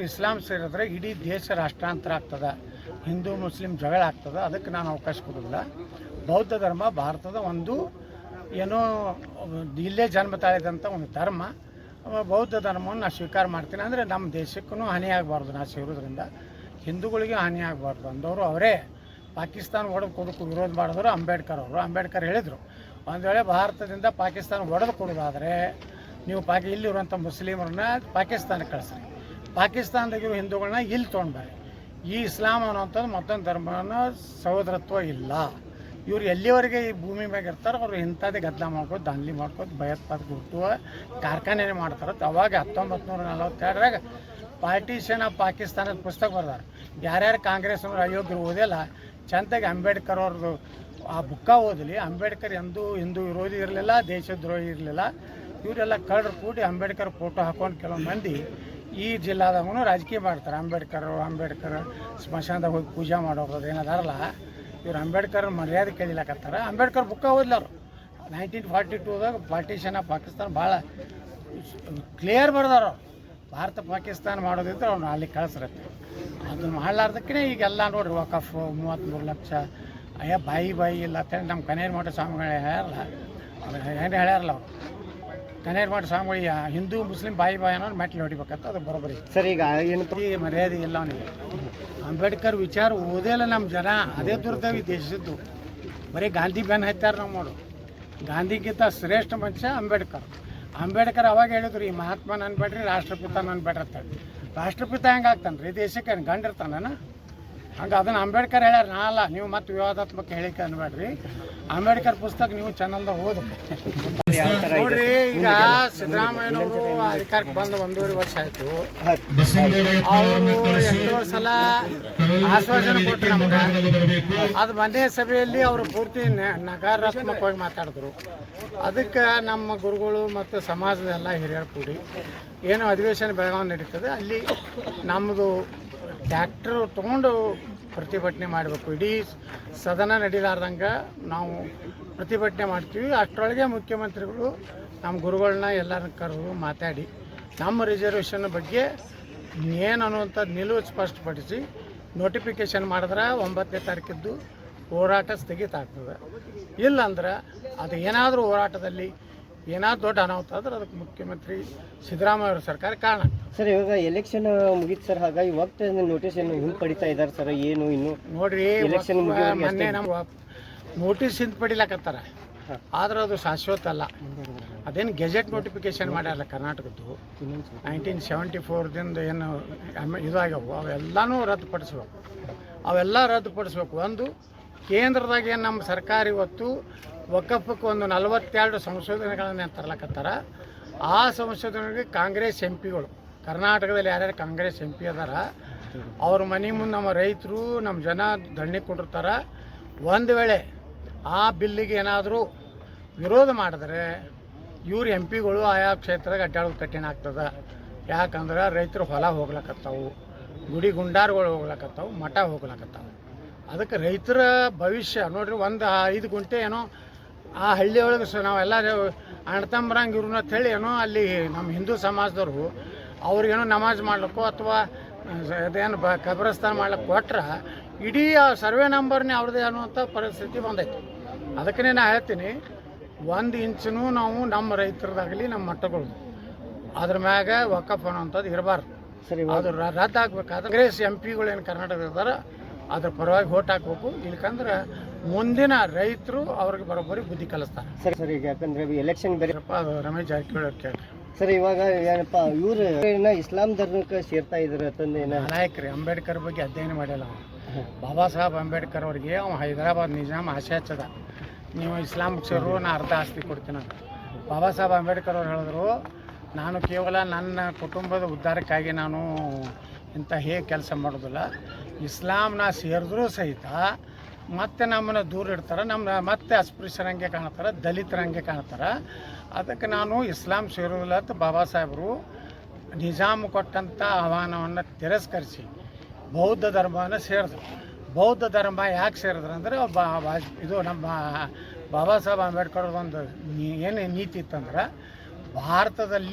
ಇಸ್ಲಾಂ ಸೇರಿದ್ರೆ ಇಡೀ ದೇಶ ರಾಷ್ಟ್ರಾಂತರ ಆಗ್ತದೆ, ಹಿಂದೂ ಮುಸ್ಲಿಂ ಜಗಳ ಆಗ್ತದೆ. ಅದಕ್ಕೆ ನಾನು ಅವಕಾಶ ಕೊಡೋದಿಲ್ಲ. ಬೌದ್ಧ ಧರ್ಮ ಭಾರತದ ಒಂದು ಏನೋ ಇಲ್ಲೇ ಜನ್ಮ ತಾಳಿದಂಥ ಒಂದು ಧರ್ಮ. ಬೌದ್ಧ ಧರ್ಮವನ್ನು ನಾನು ಸ್ವೀಕಾರ ಮಾಡ್ತೀನಿ. ಅಂದರೆ ನಮ್ಮ ದೇಶಕ್ಕೂ ಹಾನಿ ಆಗಬಾರ್ದು. ನಾನು ಸೇರೋದ್ರಿಂದ ಹಿಂದೂಗಳಿಗೆ ಹಾನಿ ಆಗಬಾರ್ದು ಅಂದವರು ಅವರೇ. ಪಾಕಿಸ್ತಾನ ಒಡೆದು ಕೊಡೋಕ್ಕೂ ವಿರೋಧ ಮಾಡಿದ್ರು ಅಂಬೇಡ್ಕರ್ ಅವರು. ಅಂಬೇಡ್ಕರ್ ಹೇಳಿದರು, ಒಂದು ವೇಳೆ ಭಾರತದಿಂದ ಪಾಕಿಸ್ತಾನ ಒಡೆದು ಕೊಡೋದಾದರೆ ನೀವು ಇಲ್ಲಿರುವಂಥ ಮುಸ್ಲಿಮರನ್ನ ಪಾಕಿಸ್ತಾನಕ್ಕೆ ಕಳಿಸ್ರಿ, ಪಾಕಿಸ್ತಾನದಾಗಿರೋ ಹಿಂದೂಗಳನ್ನ ಇಲ್ಲಿ ತೊಗೊಂಡ್ಬಾರಿ. ಈ ಇಸ್ಲಾಂ ಅನ್ನೋಂಥದ್ದು ಮತ್ತೊಂದು ಧರ್ಮನ ಸಹೋದರತ್ವ ಇಲ್ಲ. ಇವ್ರು ಎಲ್ಲಿವರೆಗೆ ಈ ಭೂಮಿ ಮ್ಯಾಗ ಇರ್ತಾರೆ ಅವ್ರು ಇಂಥದ್ದೇ ಗದ್ದಲ ಮಾಡ್ಕೋದು, ದಾಂಧಲಿ ಮಾಡ್ಕೋದು, ಭಯೋತ್ಪಾದಕ ಹುಟ್ಟುವ ಕಾರ್ಖಾನೆ ಮಾಡ್ತಾರೆ. ಅವಾಗ 1942ರಾಗ ಪಾರ್ಟಿಷನ್ ಆಫ್ ಪಾಕಿಸ್ತಾನದ ಪುಸ್ತಕ ಬರ್ದಾರೆ. ಯಾರ್ಯಾರು ಕಾಂಗ್ರೆಸ್ನವ್ರು ಅಯೋಗ್ಯರು ಓದಿಲ್ಲ, ಚಂದಾಗಿ ಅಂಬೇಡ್ಕರ್ ಅವ್ರದ್ದು ಆ ಬುಕ್ಕ ಓದಲಿ. ಅಂಬೇಡ್ಕರ್ ಎಂದೂ ಹಿಂದೂ ವಿರೋಧಿ ಇರಲಿಲ್ಲ, ದೇಶದ್ರೋಹಿ ಇರಲಿಲ್ಲ. ಇವರೆಲ್ಲ ಕಳ್ಳರು ಕೂಡಿ ಅಂಬೇಡ್ಕರ್ ಫೋಟೋ ಹಾಕೊಂಡು ಕೆಲವು ಮಂದಿ ಈ ಜಿಲ್ಲಾದಾಗೂ ರಾಜಕೀಯ ಮಾಡ್ತಾರೆ. ಅಂಬೇಡ್ಕರ್ ಸ್ಮಶಾನದಾಗ ಹೋಗಿ ಪೂಜೆ ಮಾಡೋದು ಏನದಾರಲ್ಲ, ಇವ್ರು ಅಂಬೇಡ್ಕರ್ ಮರ್ಯಾದೆ ಕೇಳಿಲಕತ್ತಾರೆ. ಅಂಬೇಡ್ಕರ್ ಬುಕ್ಕ ಓದ್ಲಾರು 1942ದಾಗ ಪಾರ್ಟಿಷನ್ ಆಫ್ ಪಾಕಿಸ್ತಾನ ಭಾಳ ಕ್ಲಿಯರ್ ಬರ್ದಾರ. ಭಾರತ ಪಾಕಿಸ್ತಾನ ಮಾಡೋದಿದ್ರೆ ಅವ್ನು ಅಲ್ಲಿ ಕಳಿಸ್ರತ್ತೆ. ಅದನ್ನು ಮಾಡಲಾರ್ದಕ್ಕೇ ಈಗೆಲ್ಲ ನೋಡ್ರಿ ವಕಫ್ 33 ಲಕ್ಷ ಬಾಯಿ ಇಲ್ಲ ಅಂತೇಳಿ ನಮ್ಮ ಕನೇರಿ ಮಠ ಸ್ವಾಮಿಗಳು ಹೇಳ್ಯಾರಲ್ಲ, ಏನು ಹೇಳ್ಯಾರಲ್ಲ ಅವ್ರು. ಕನೇರಿ ಮಠ ಸ್ವಾಮಿಗಳು ಹಿಂದೂ ಮುಸ್ಲಿಂ ಬಾಯಿ ಅನ್ನೋದು ಮೆಟ್ಲು ಹೊಡಿಬೇಕಂತ ಅದು ಬರೋಬ್ಬರಿ ಸರ್. ಈಗ ಏನು ಮರ್ಯಾದೆ ಇಲ್ಲ ಅವನಿಗೆ. ಅಂಬೇಡ್ಕರ್ ವಿಚಾರ ಓದಿಲ್ಲ ನಮ್ಮ ಜನ. ಅದೇ ದುರ್ದವಿ ದೇಶದ್ದು. ಬರೀ ಗಾಂಧಿ ಬೆನ್ನು ಹತ್ಯಾರ ನಾವು ನೋಡು. ಗಾಂಧಿಗಿಂತ ಶ್ರೇಷ್ಠ ಮನುಷ್ಯ ಅಂಬೇಡ್ಕರ್. ಅಂಬೇಡ್ಕರ್ ಅವಾಗ ಹೇಳಿದ್ರು, ಈ ಮಹಾತ್ಮ ಅನ್ಬೇಡ್ರಿ, ರಾಷ್ಟ್ರಪಿತ ಅನ್ಬೇಡ್ರಿ ಅಂತ. ರಾಷ್ಟ್ರಪಿತ ಹೆಂಗೆ ಆಗ್ತಾನೆ ರೀ ದೇಶಕ್ಕೆ? ಗಂಡಿರ್ತಾನ ಹಂಗೆ ಅದನ್ನು ಅಂಬೇಡ್ಕರ್ ಹೇಳ್ಯಾರ, ನಾನಲ್ಲ. ನೀವು ಮತ್ತೆ ವಿವಾದಾತ್ಮಕ ಹೇಳಿಕೆ ಅನ್ಬೇಡ್ರಿ. ಅಂಬೇಡ್ಕರ್ ಪುಸ್ತಕ ನೀವು ಚಾನಲ್ದಾಗ ಓದ್ರಿ. ನೋಡ್ರಿ, ಈಗ ಸಿದ್ದರಾಮಯ್ಯನವರು ಅಧಿಕಾರಕ್ಕೆ ಬಂದು 1.5 ವರ್ಷ ಆಯಿತು. ಅವರು ಎಷ್ಟೋ ಸಲ ಆಶ್ವಾಸನೆ ಕೊಟ್ಟರು ನಮ್ಗೆ. ಅದು ಮೊನ್ನೆ ಸಭೆಯಲ್ಲಿ ಅವರು ಪೂರ್ತಿ ನಕಾರಾತ್ಮಕವಾಗಿ ಮಾತಾಡಿದ್ರು. ಅದಕ್ಕೆ ನಮ್ಮ ಗುರುಗಳು ಮತ್ತು ಸಮಾಜದೆಲ್ಲ ಹಿರಿಯರು ಕೂಡಿ ಏನೋ ಅಧಿವೇಶನ ಬೆಳಗಾವಿ ನಡೀತದೆ, ಅಲ್ಲಿ ನಮ್ಮದು ಟ್ಯಾಕ್ಟ್ರು ತೊಗೊಂಡು ಪ್ರತಿಭಟನೆ ಮಾಡಬೇಕು. ಇಡೀ ಸದನ ನಡೀಲಾರ್ದಂಗೆ ನಾವು ಪ್ರತಿಭಟನೆ ಮಾಡ್ತೀವಿ. ಅಷ್ಟರೊಳಗೆ ಮುಖ್ಯಮಂತ್ರಿಗಳು ನಮ್ಮ ಗುರುಗಳನ್ನ ಎಲ್ಲರನ್ನ ಕರೆದು ಮಾತಾಡಿ ನಮ್ಮ ರಿಸರ್ವೇಷನ್ ಬಗ್ಗೆ ಏನು ಅನ್ನುವಂಥದ್ದು ನಿಲುವು ಸ್ಪಷ್ಟಪಡಿಸಿ ನೋಟಿಫಿಕೇಷನ್ ಮಾಡಿದ್ರೆ 9ನೇ ತಾರೀಕಿದ್ದು ಹೋರಾಟ ಸ್ಥಗಿತ ಆಗ್ತದೆ. ಇಲ್ಲಾಂದ್ರೆ ಅದು ಏನಾದರೂ ಹೋರಾಟದಲ್ಲಿ ಏನಾದ್ರು ದೊಡ್ಡ ಅನಾಹುತ ಆದ್ರೆ ಅದಕ್ಕೆ ಮುಖ್ಯಮಂತ್ರಿ ಸಿದ್ದರಾಮಯ್ಯ ಅವ್ರ ಸರ್ಕಾರ ಕಾರಣ. ಸರ್, ಇವಾಗ ಎಲೆಕ್ಷನ್ ಮುಗೀತು ಸರ್, ಹಾಗಾಗಿ ಇವತ್ತು ನೋಟಿಸ್ ಹಿಂಪಡಿತಾ ಇದ್ದಾರೆ ಸರ್. ಏನು ಇನ್ನು ನೋಡ್ರಿ, ಎಲೆಕ್ಷನ್ ಮೊನ್ನೆ ನಮ್ಮ ನೋಟಿಸ್ ಹಿಂಪಡಿಲಕತ್ತಾರ, ಆದ್ರೆ ಅದು ಶಾಶ್ವತ ಅಲ್ಲ. ಅದೇನು ಗೆಜೆಟ್ ನೋಟಿಫಿಕೇಶನ್ ಮಾಡ್ಯಾರಲ್ಲ ಕರ್ನಾಟಕದ್ದು 1974ದಿಂದ ಏನು ಇದಾಗ್ಯಾವು ಅವೆಲ್ಲನೂ ರದ್ದುಪಡಿಸ್ಬೇಕು. ಒಂದು ಕೇಂದ್ರದಾಗ ಏನು ನಮ್ಮ ಸರ್ಕಾರ ಇವತ್ತು ವಕಫಕ್ಕೆ ಒಂದು 42 ಸಂಶೋಧನೆಗಳನ್ನು ತರಲಕತ್ತಾರ. ಆ ಸಂಶೋಧನೆಗೆ ಕಾಂಗ್ರೆಸ್ ಎಂ ಪಿಗಳು, ಕರ್ನಾಟಕದಲ್ಲಿ ಯಾರ್ಯಾರು ಕಾಂಗ್ರೆಸ್ ಎಂ ಪಿ ಅದಾರ ಅವ್ರ ಮನೆ ಮುಂದೆ ನಮ್ಮ ರೈತರು ನಮ್ಮ ಜನ ಧರಣಿ ಕೊಟ್ಟಿರ್ತಾರೆ. ಒಂದು ವೇಳೆ ಆ ಬಿಲ್ಲಿಗೆ ಏನಾದರೂ ವಿರೋಧ ಮಾಡಿದ್ರೆ ಇವ್ರು ಎಂ ಪಿಗಳು ಆಯಾ ಕ್ಷೇತ್ರದಾಗ ಅಡ್ಡಾಡೋದು ಕಠಿಣ ಆಗ್ತದೆ. ಯಾಕಂದ್ರೆ ರೈತರು ಹೊಲ ಹೋಗ್ಲಕತ್ತಾವು, ಗುಡಿ ಗುಂಡಾರುಗಳು ಹೋಗ್ಲಕತ್ತಾವು, ಮಠ ಹೋಗ್ಲಕತ್ತಾವು. ಅದಕ್ಕೆ ರೈತರ ಭವಿಷ್ಯ ನೋಡ್ರಿ, ಒಂದು 5 ಗುಂಟೆ ಏನೋ ಆ ಹಳ್ಳಿಯೊಳಗೆ ನಾವೆಲ್ಲ ಅಣ್ತಂಬರಂಗೆ ಇವ್ರನ್ನ ಹೇಳಿ ಏನೋ ಅಲ್ಲಿ ನಮ್ಮ ಹಿಂದೂ ಸಮಾಜದವ್ರು ಅವ್ರಿಗೇನೋ ನಮಾಜ್ ಮಾಡ್ಲಿಕ್ಕೋ ಅಥವಾ ಅದೇನು ಕಬ್ರಸ್ತಾನ ಮಾಡ್ಲಿಕ್ಕೆ ಕೊಟ್ರೆ ಇಡೀ ಆ ಸರ್ವೆ ನಂಬರ್ನೇ ಅವ್ರದ್ದೇ ಅನ್ನುವಂಥ ಪರಿಸ್ಥಿತಿ ಬಂದೈತೆ. ಅದಕ್ಕೇ ನಾನು ಹೇಳ್ತೀನಿ, 1 ಇಂಚೂ ನಾವು ನಮ್ಮ ರೈತರದಾಗಲಿ ನಮ್ಮ ಮಟ್ಟಗಳು ಅದ್ರ ಮ್ಯಾಗ ವಕಫ್ ಅನ್ನೋಂಥದ್ದು ಇರಬಾರ್ದು. ಅದು ರದ್ದು ಆಗ್ಬೇಕಾದ್ರೆ ಕಾಂಗ್ರೆಸ್ ಎಂ ಪಿಗಳು ಏನು ಕರ್ನಾಟಕದ ಇದ್ದಾರೆ ಅದ್ರ ಪರವಾಗಿ ಓಟ್ ಹಾಕ್ಬೇಕು. ಇಲ್ಕಂದ್ರೆ ಮುಂದಿನ ರೈತರು ಅವ್ರಿಗೆ ಬರೋಬ್ಬರಿ ಬುದ್ಧಿ ಕಲಿಸ್ತಾರೆ. ಸರ್, ಈಗ ಯಾಕಂದ್ರೆ ಎಲೆಕ್ಷನ್ ಬೇರೆ ಅದು ರಮೇಶ್ ಜಾರಕಿಹೊಳಿ ಕೇಳ್ರಿ ಸರ್. ಇವಾಗ ಏನಪ್ಪ ಇವರು ಇಸ್ಲಾಂ ಧರ್ಮಕ್ಕೆ ಸೇರ್ತಾ ಇದ್ರು ಅಂತಂದು ನಾಯಕರಿ ಅಂಬೇಡ್ಕರ್ ಬಗ್ಗೆ ಅಧ್ಯಯನ ಮಾಡಿಲ್ಲ ಅವ್ರು. ಬಾಬಾ ಸಾಹೇಬ್ ಅಂಬೇಡ್ಕರ್ ಅವ್ರಿಗೆ ಹೈದರಾಬಾದ್ ನಿಜಾಮ್ ಆಸೆ ಹಚ್ಚದ, ನೀವು ಇಸ್ಲಾಂ ಸೇರು ನಾ ಅರ್ಧ ಆಸ್ತಿ ಕೊಡ್ತೀನಿ ಅಂತ. ಬಾಬಾ ಸಾಹೇಬ್ ಅಂಬೇಡ್ಕರ್ ಅವ್ರು ಹೇಳಿದ್ರು, ನಾನು ಕೇವಲ ನನ್ನ ಕುಟುಂಬದ ಉದ್ಧಾರಕ್ಕಾಗಿ ನಾನು ಇಂಥ ಹೇಗೆ ಕೆಲಸ ಮಾಡೋದಿಲ್ಲ, ಇಸ್ಲಾಂನ ಸೇರಿದ್ರೂ ಸಹಿತ ಮತ್ತೆ ನಮ್ಮನ್ನು ದೂರ ಇಡ್ತಾರೆ, ನಮ್ಮ ಮತ್ತೆ ಅಸ್ಪೃಶ್ಯರಂಗೆ ಕಾಣ್ತಾರೆ, ದಲಿತರಂಗೆ ಕಾಣ್ತಾರೆ. ಅದಕ್ಕೆ ನಾನು ಇಸ್ಲಾಂ ಸೇರೋದಿಲ್ಲ ಅಂತ ಬಾಬಾ ಸಾಹೇಬರು ನಿಜಾಮ್ ಕೊಟ್ಟಂಥ ಆಹ್ವಾನವನ್ನು ತಿರಸ್ಕರಿಸಿ ಬೌದ್ಧ ಧರ್ಮವನ್ನು ಸೇರಿದ್ರು. ಬೌದ್ಧ ಧರ್ಮ ಯಾಕೆ ಸೇರಿದ್ರು ಅಂದರೆ ಇದು ನಮ್ಮ ಬಾಬಾ ಸಾಹೇಬ್ ಅಂಬೇಡ್ಕರ್ ಒಂದು ಏನು ನೀತಿ ಇತ್ತಂದ್ರೆ ಭಾರತದಲ್ಲಿ